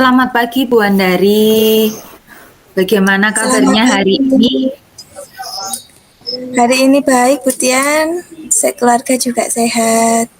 Selamat pagi Bu Andari. Bagaimana Selamat kabarnya hari pagi. ini? Hari ini baik, Bu Tian. Keluarga juga sehat.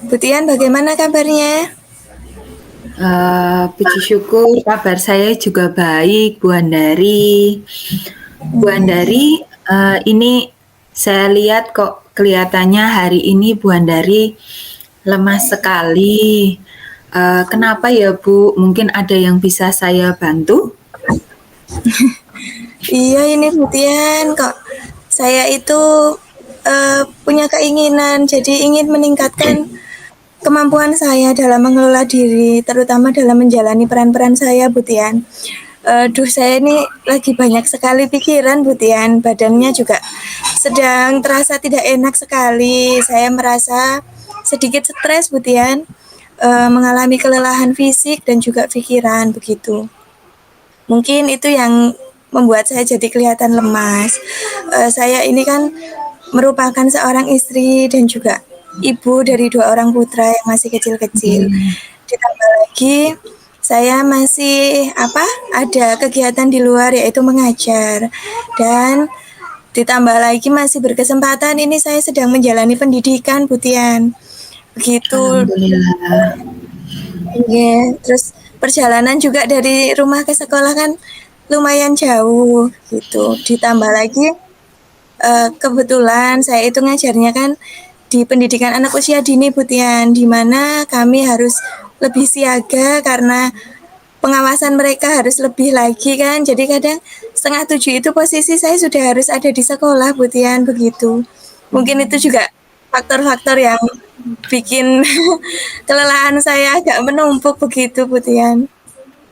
Bu Tian, bagaimana kabarnya? Puji syukur kabar saya juga baik Bu Andari. Bu Andari, ini saya lihat kok kelihatannya hari ini Bu Andari lemas sekali. Kenapa ya Bu? Mungkin ada yang bisa saya bantu? Iya ini Bu Tian, kok saya itu punya keinginan, jadi ingin meningkatkan kemampuan saya dalam mengelola diri, terutama dalam menjalani peran-peran saya, Bu Tian. Saya ini lagi banyak sekali pikiran, Bu Tian. Badannya juga sedang terasa tidak enak sekali. Saya merasa sedikit stres, Bu Tian. Mengalami kelelahan fisik dan juga pikiran, begitu. Mungkin itu yang membuat saya jadi kelihatan lemas. Saya ini kan merupakan seorang istri dan juga ibu dari 2 orang putra yang masih kecil-kecil. Ditambah lagi saya masih ada kegiatan di luar yaitu mengajar. Dan ditambah lagi masih berkesempatan ini saya sedang menjalani pendidikan, Bu Tian. Begitu. Alhamdulillah. Iya, terus perjalanan juga dari rumah ke sekolah kan lumayan jauh gitu. Ditambah lagi kebetulan saya itu ngajarnya kan di pendidikan anak usia dini, Bu Tian, di mana kami harus lebih siaga karena pengawasan mereka harus lebih lagi kan. Jadi kadang 6:30 itu posisi saya sudah harus ada di sekolah, Bu Tian, begitu. Mungkin itu juga faktor-faktor yang bikin kelelahan saya agak menumpuk begitu, Bu Tian.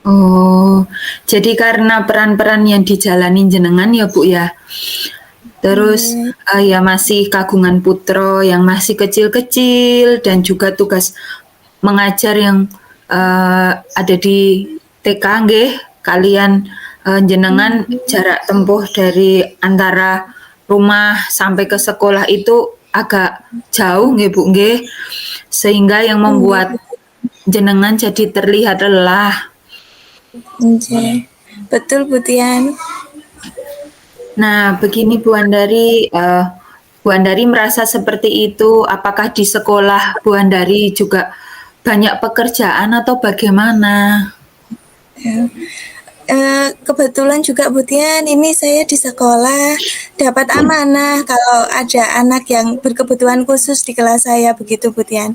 Oh, jadi karena peran-peran yang dijalani jenengan ya Bu ya. Terus Iya. ya masih kagungan putro yang masih kecil-kecil dan juga tugas mengajar yang ada di TK nggih. Kalian jenengan jarak tempuh dari antara rumah sampai ke sekolah itu agak jauh nggih Bu nggih. Sehingga yang Iya, membuat jenengan jadi terlihat lelah. iya. Betul, Bu Tian. Nah, begini Bu Andari, Bu Andari merasa seperti itu. Apakah di sekolah Bu Andari juga banyak pekerjaan atau bagaimana? Ya. Kebetulan juga Bu Tian, ini saya di sekolah dapat amanah kalau ada anak yang berkebutuhan khusus di kelas saya begitu, Bu Tian.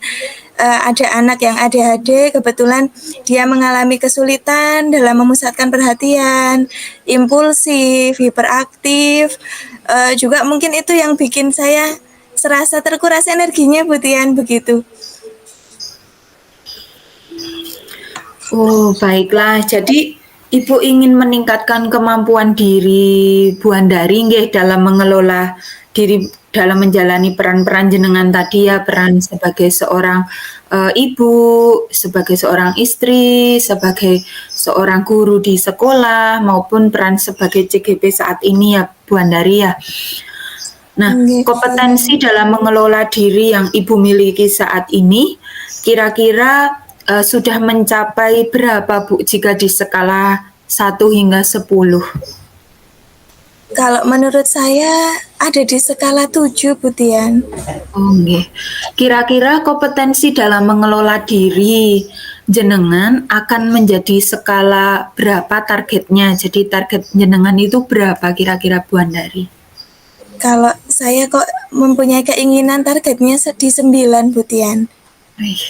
Ada anak yang ADHD, kebetulan dia mengalami kesulitan dalam memusatkan perhatian, impulsif, hiperaktif, juga mungkin itu yang bikin saya serasa terkuras energinya, Bu Tian, begitu. Oh, baiklah. Jadi Ibu ingin meningkatkan kemampuan diri Bu Andari nggih dalam mengelola diri dalam menjalani peran-peran jenengan tadi ya, peran sebagai seorang ibu, sebagai seorang istri, sebagai seorang guru di sekolah maupun peran sebagai CGP saat ini ya Bu Andari ya. Nah, Nggih, Bu Tian. kompetensi dalam mengelola diri yang Ibu miliki saat ini kira-kira sudah mencapai berapa Bu jika di skala 1 hingga 10? Kalau menurut saya ada di skala 7, Bu Tian. Oh, nggih. Kira-kira kompetensi dalam mengelola diri jenengan akan menjadi skala berapa targetnya? Jadi target jenengan itu berapa kira-kira Bu Andari? Kalau saya kok mempunyai keinginan targetnya di 9, Bu Tian. Wih,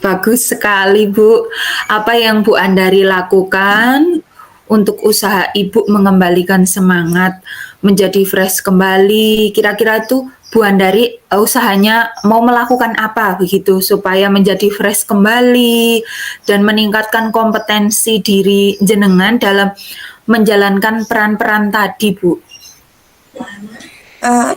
bagus sekali Bu. Apa yang Bu Andari lakukan untuk usaha Ibu mengembalikan semangat, menjadi fresh kembali? Kira-kira itu Bu Andari usahanya mau melakukan apa begitu supaya menjadi fresh kembali dan meningkatkan kompetensi diri jenengan dalam menjalankan peran-peran tadi Bu?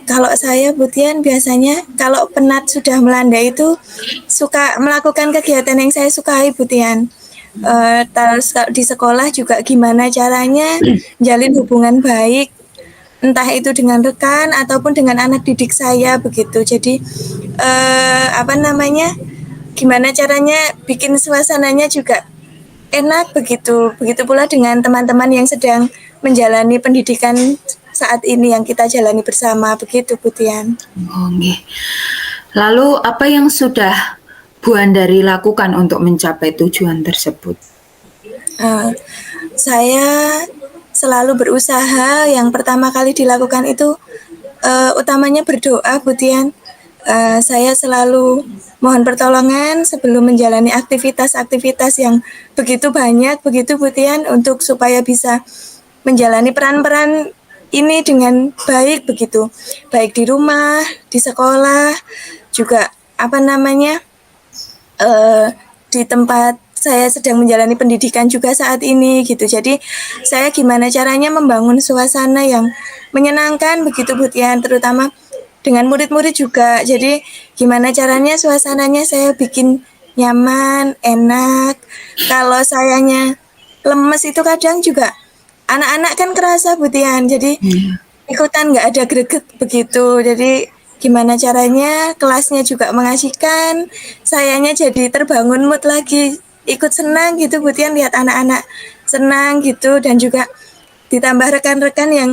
Kalau saya, Bu Tian, biasanya kalau penat sudah melanda itu suka melakukan kegiatan yang saya sukai, Bu Tian. Terus di sekolah juga gimana caranya jalin hubungan baik, entah itu dengan rekan ataupun dengan anak didik saya begitu. Jadi apa namanya? gimana caranya bikin suasananya juga enak begitu. Begitu pula dengan teman-teman yang sedang menjalani pendidikan saat ini yang kita jalani bersama begitu Bu Tian. Oh, nggih. Lalu apa yang sudah Bu Andari lakukan untuk mencapai tujuan tersebut? Saya selalu berusaha. Yang pertama kali dilakukan itu utamanya berdoa Bu Tian. Saya selalu mohon pertolongan sebelum menjalani aktivitas-aktivitas yang begitu banyak begitu Bu Tian, untuk supaya bisa menjalani peran-peran ini dengan baik begitu, baik di rumah, di sekolah, juga di tempat saya sedang menjalani pendidikan juga saat ini gitu. Jadi saya gimana caranya membangun suasana yang menyenangkan begitu Bu Tian, terutama dengan murid-murid juga. Jadi gimana caranya suasananya saya bikin nyaman, enak. Kalau sayanya lemes itu kadang juga anak-anak kan kerasa Bu Tian, jadi ikutan nggak ada greget begitu. Jadi gimana caranya kelasnya juga mengasihkan, sayanya jadi terbangun mood lagi, ikut senang gitu Bu Tian, lihat anak-anak senang gitu, dan juga ditambah rekan-rekan yang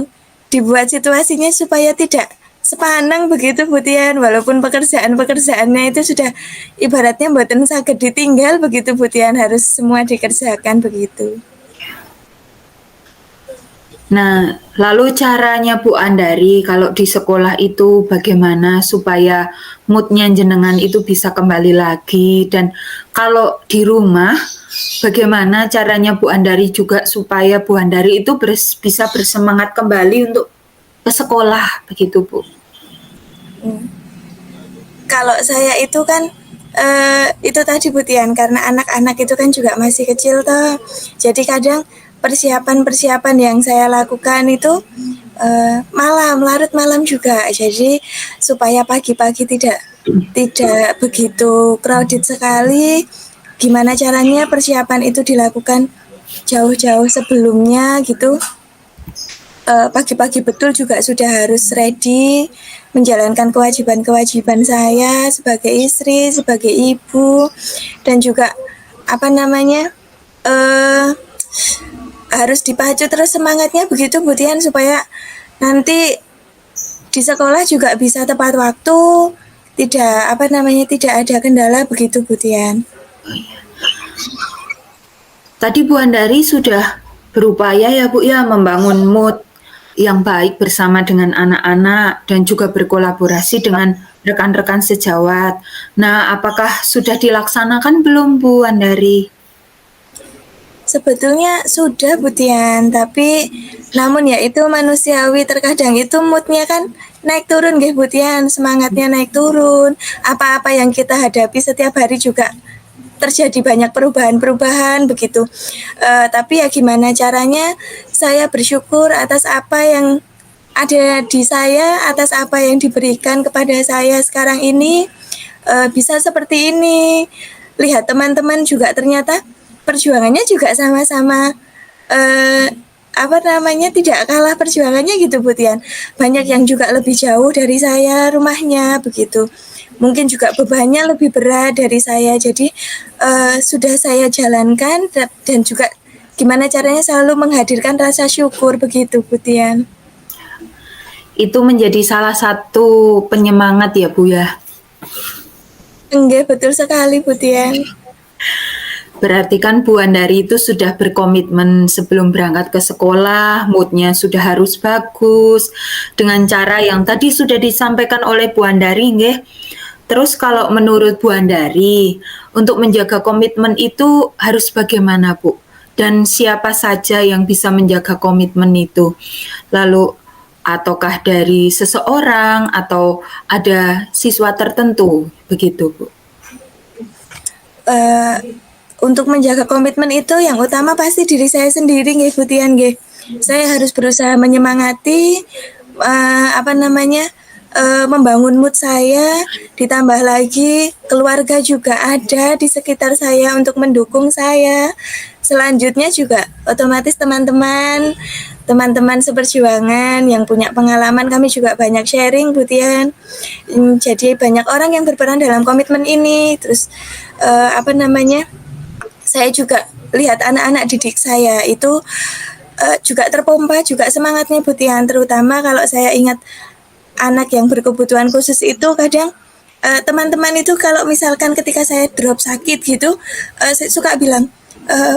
dibuat situasinya supaya tidak sepaneng begitu Bu Tian, walaupun pekerjaan-pekerjaannya itu sudah ibaratnya mboten saged ditinggal begitu Bu Tian, harus semua dikerjakan begitu. Nah, lalu caranya Bu Andari kalau di sekolah itu bagaimana supaya moodnya jenengan itu bisa kembali lagi, dan kalau di rumah bagaimana caranya Bu Andari juga supaya Bu Andari itu bisa bersemangat kembali untuk ke sekolah begitu Bu? Kalau saya itu kan itu tadi Bu Tian, karena anak-anak itu kan juga masih kecil toh. Jadi kadang persiapan-persiapan yang saya lakukan itu larut malam juga. Jadi supaya pagi-pagi tidak begitu crowded sekali. Gimana caranya persiapan itu dilakukan jauh-jauh sebelumnya gitu. Pagi-pagi betul juga sudah harus ready menjalankan kewajiban-kewajiban saya sebagai istri, sebagai ibu, dan juga harus dipacu terus semangatnya begitu Bu Tian, supaya nanti di sekolah juga bisa tepat waktu, tidak ada kendala begitu Bu Tian. Tadi Bu Andari sudah berupaya ya Bu ya membangun mood yang baik bersama dengan anak-anak dan juga berkolaborasi dengan rekan-rekan sejawat. Nah, apakah sudah dilaksanakan belum Bu Andari? Sebetulnya sudah Bu Tian, tapi namun ya itu manusiawi, terkadang itu moodnya kan naik turun nggih Bu Tian, semangatnya naik turun. Apa-apa yang kita hadapi setiap hari juga terjadi banyak perubahan-perubahan begitu. Tapi ya gimana caranya, saya bersyukur atas apa yang ada di saya, atas apa yang diberikan kepada saya sekarang ini, bisa seperti ini. Lihat teman-teman juga ternyata perjuangannya juga sama-sama tidak kalah perjuangannya gitu Bu Tian. Banyak yang juga lebih jauh dari saya rumahnya begitu. Mungkin juga bebannya lebih berat dari saya. Jadi sudah saya jalankan, dan juga gimana caranya selalu menghadirkan rasa syukur begitu Bu Tian. Itu menjadi salah satu penyemangat ya Bu ya? Enggak, betul sekali Bu Tian. Berarti kan Bu Andari itu sudah berkomitmen sebelum berangkat ke sekolah, moodnya sudah harus bagus, dengan cara yang tadi sudah disampaikan oleh Bu Andari, nggih. Terus kalau menurut Bu Andari, untuk menjaga komitmen itu harus bagaimana Bu? Dan siapa saja yang bisa menjaga komitmen itu? Lalu, ataukah dari seseorang atau ada siswa tertentu, begitu Bu? Untuk menjaga komitmen itu yang utama pasti diri saya sendiri nggih Bu Tian nggih. Saya harus berusaha menyemangati membangun mood saya, ditambah lagi keluarga juga ada di sekitar saya untuk mendukung saya. Selanjutnya juga otomatis teman-teman teman-teman seperjuangan yang punya pengalaman, kami juga banyak sharing Bu Tian. Jadi banyak orang yang berperan dalam komitmen ini. Terus saya juga lihat anak-anak didik saya itu juga terpompa juga semangatnya Bu Tian, terutama kalau saya ingat anak yang berkebutuhan khusus itu kadang teman-teman itu kalau misalkan ketika saya drop sakit gitu, saya suka bilang,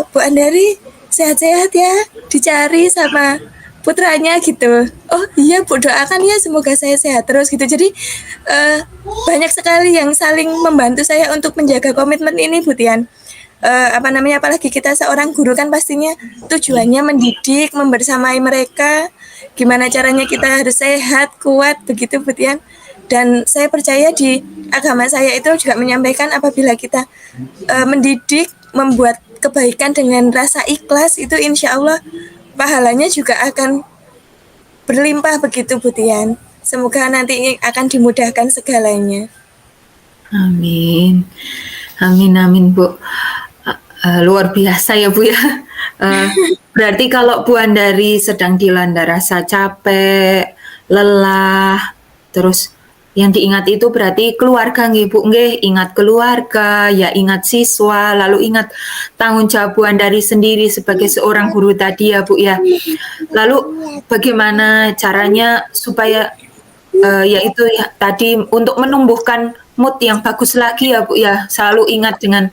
Bu Andari sehat-sehat ya, dicari sama putranya gitu. Oh iya Bu, doakan ya semoga saya sehat terus gitu. Jadi banyak sekali yang saling membantu saya untuk menjaga komitmen ini Bu Tian. Apalagi kita seorang guru kan pastinya tujuannya mendidik, membersamai mereka, gimana caranya kita harus sehat, kuat, begitu Bu Tian. Dan saya percaya di agama saya itu juga menyampaikan apabila kita mendidik, membuat kebaikan dengan rasa ikhlas, itu insya Allah pahalanya juga akan berlimpah begitu Bu Tian. Semoga nanti akan dimudahkan segalanya. Amin. Amin, amin Bu. Luar biasa ya Bu ya. Berarti kalau Bu Andari sedang dilanda rasa capek, lelah, terus yang diingat itu berarti keluarga nggih Bu nggih, ingat keluarga, ya ingat siswa, lalu ingat tanggung jawab Bu Andari sendiri sebagai seorang guru tadi ya Bu ya. Lalu bagaimana caranya supaya yaitu ya tadi untuk menumbuhkan mood yang bagus lagi ya Bu ya, selalu ingat dengan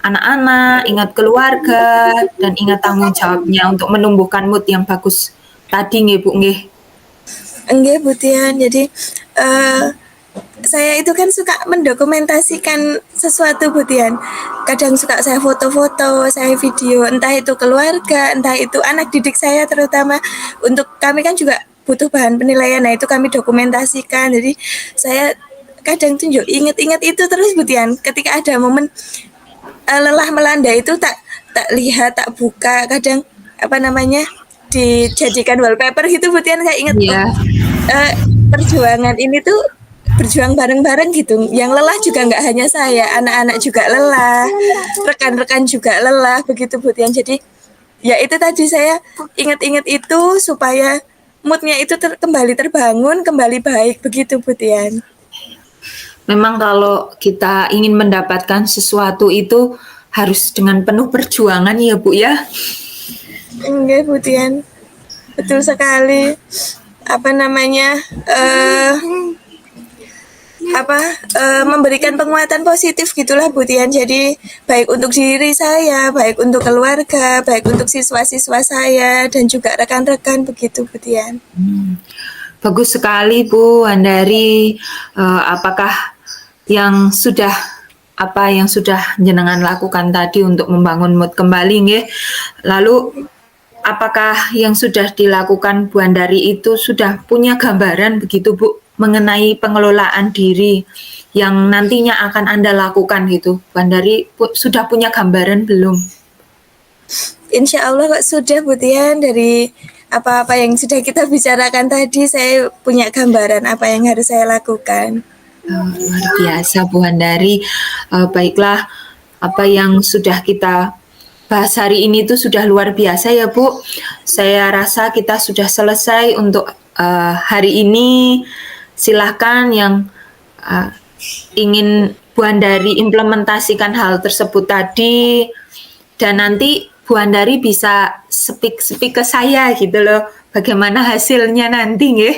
anak-anak, ingat keluarga, dan ingat tanggung jawabnya untuk menumbuhkan mood yang bagus tadi nggih Bu nggih. Enggak Bu Tian, jadi saya itu kan suka mendokumentasikan sesuatu Bu Tian. Kadang suka saya foto-foto, saya video, entah itu keluarga, entah itu anak didik saya terutama. Untuk kami kan juga butuh bahan penilaian, nah itu kami dokumentasikan. Jadi saya kadang tunjuk, ingat-ingat itu terus Bu Tian. Ketika ada momen lelah melanda itu tak lihat, tak buka, kadang dijadikan wallpaper gitu Bu Tian, saya ingat perjuangan ini tuh berjuang bareng-bareng gitu. Yang lelah juga nggak hanya saya, anak-anak juga lelah, rekan-rekan juga lelah begitu Bu Tian. Jadi ya itu tadi saya ingat-ingat itu supaya moodnya itu kembali terbangun, kembali baik begitu Bu Tian. Memang kalau kita ingin mendapatkan sesuatu itu harus dengan penuh perjuangan ya Bu ya. Enggak Bu Tian, betul sekali. Memberikan penguatan positif gitulah Bu Tian. Jadi baik untuk diri saya, baik untuk keluarga, baik untuk siswa-siswa saya dan juga rekan-rekan begitu Bu Tian. Bagus sekali Bu Andari. Apakah yang sudah jenengan lakukan tadi untuk membangun mood kembali nggih? Lalu apakah yang sudah dilakukan Bu Andari itu sudah punya gambaran begitu Bu mengenai pengelolaan diri yang nantinya akan Anda lakukan gitu? Bu Andari sudah punya gambaran belum? Insya Allah kok sudah Bu Tian, dari apa-apa yang sudah kita bicarakan tadi saya punya gambaran apa yang harus saya lakukan. Luar biasa Bu Andari. Baiklah, apa yang sudah kita bahas hari ini itu sudah luar biasa ya Bu. Saya rasa kita sudah selesai untuk hari ini. Silahkan yang ingin Bu Andari implementasikan hal tersebut tadi, dan nanti Bu Andari bisa speak ke saya gitu loh, bagaimana hasilnya nanti nggih.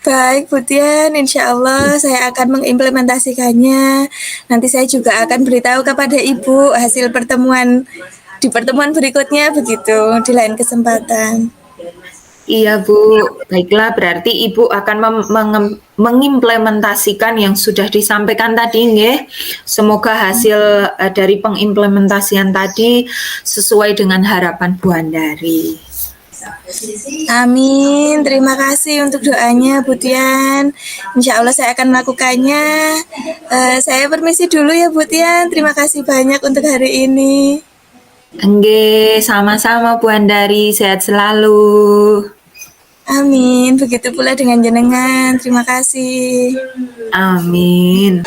Baik Bu Tian, insya Allah saya akan mengimplementasikannya. Nanti saya juga akan beritahu kepada Ibu hasil pertemuan di pertemuan berikutnya begitu, di lain kesempatan. Iya Bu, baiklah berarti Ibu akan mengimplementasikan yang sudah disampaikan tadi nggih. Semoga hasil dari pengimplementasian tadi sesuai dengan harapan Bu Andari. Amin, terima kasih untuk doanya Bu Tian. Insya Allah saya akan melakukannya. Saya permisi dulu ya Bu Tian, terima kasih banyak untuk hari ini. Nggih, sama-sama Bu Andari, sehat selalu. Amin, begitu pula dengan jenengan, terima kasih. Amin.